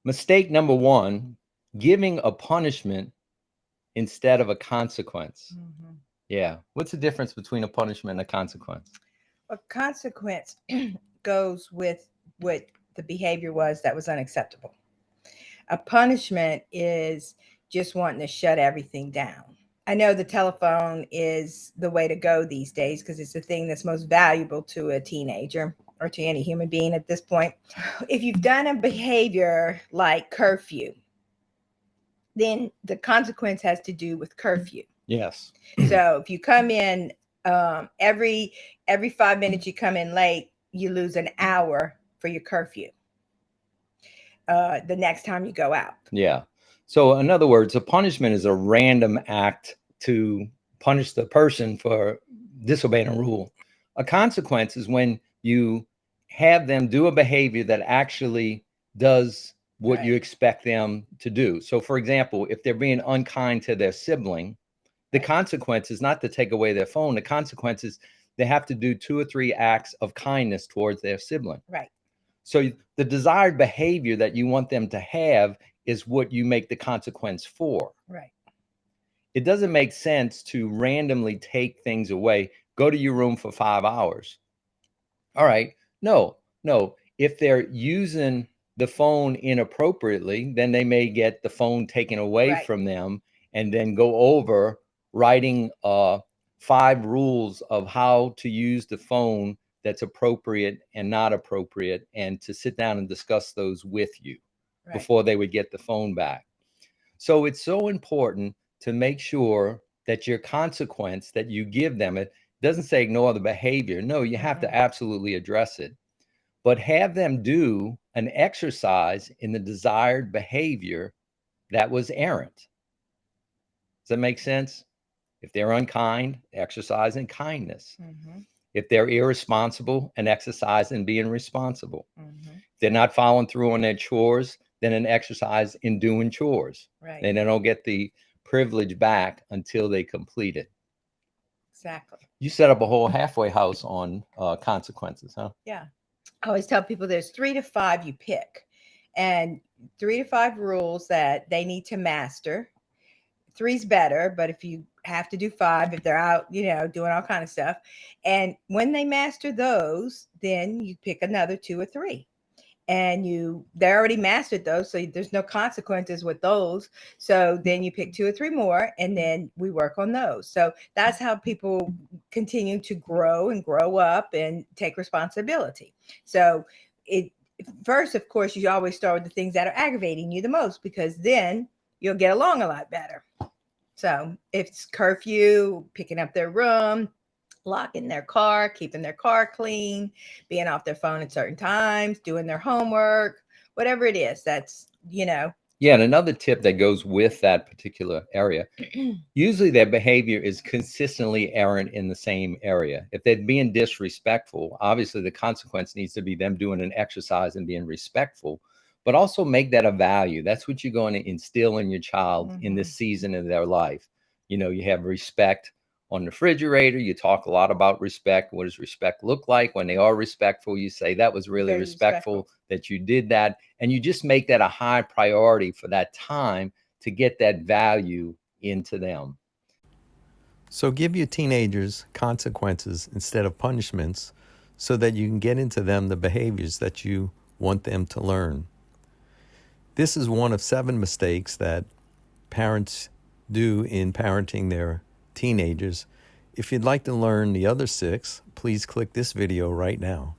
Mistake number one, giving a punishment instead of a consequence. Mm-hmm. Yeah. What's the difference between a punishment and a consequence? A consequence goes with what the behavior was that was unacceptable. A punishment is just wanting to shut everything down. I know the telephone is the way to go these days because it's the thing that's most valuable to a teenager or to any human being at this point. If you've done a behavior like curfew, then the consequence has to do with curfew. Yes. So if you come in every 5 minutes you come in late, you lose an hour for your curfew. The next time you go out. Yeah. So, in other words, a punishment is a random act to punish the person for disobeying a rule. A consequence is when you have them do a behavior that actually does what you Right. expect them to do. So, for example, if they're being unkind to their sibling, the Right. consequence is not to take away their phone. The consequence is they have to do 2 or 3 acts of kindness towards their sibling. Right. So the desired behavior that you want them to have is what you make the consequence for. Right. It doesn't make sense to randomly take things away. Go to your room for 5 hours. All right. No, no. If they're using the phone inappropriately, then they may get the phone taken away Right. from them and then go over writing 5 rules of how to use the phone that's appropriate and not appropriate, and to sit down and discuss those with you Right. before they would get the phone back. So it's so important to make sure that your consequence that you give them, it doesn't say ignore the behavior. No, you have to Mm-mm. absolutely address it, but have them do an exercise in the desired behavior that was errant. Does that make sense? If they're unkind, exercise in kindness. Mm-hmm. If they're irresponsible, an exercise in being responsible. Mm-hmm. If they're not following through on their chores, then an exercise in doing chores. Right. And they don't get the privilege back until they complete it. Exactly. You set up a whole halfway house on consequences, huh? Yeah. I always tell people there's 3 to 5 you pick, and 3 to 5 rules that they need to master. Three's better, but if you have to do five, if they're out, doing all kind of stuff, and when they master those, then you pick another 2 or 3, and they already mastered those, so there's no consequences with those. So then you pick 2 or 3 more, and then we work on those. So that's how people continue to grow and grow up and take responsibility. So it first, of course, you always start with the things that are aggravating you the most, because then you'll get along a lot better. So if it's curfew, picking up their room, locking their car, keeping their car clean, being off their phone at certain times, doing their homework, whatever it is, Yeah, and another tip that goes with that particular area, usually their behavior is consistently errant in the same area. If they're being disrespectful, obviously the consequence needs to be them doing an exercise and being respectful, but also make that a value. That's what you're going to instill in your child in Mhm. this season of their life. You have respect on the refrigerator. You talk a lot about respect. What does respect look like? When they are respectful, you say, that was really Very respectful. respectful that you did that. And you just make that a high priority for that time to get that value into them. So give your teenagers consequences instead of punishments so that you can get into them the behaviors that you want them to learn. This is one of 7 mistakes that parents do in parenting their teenagers. If you'd like to learn the other 6, please click this video right now.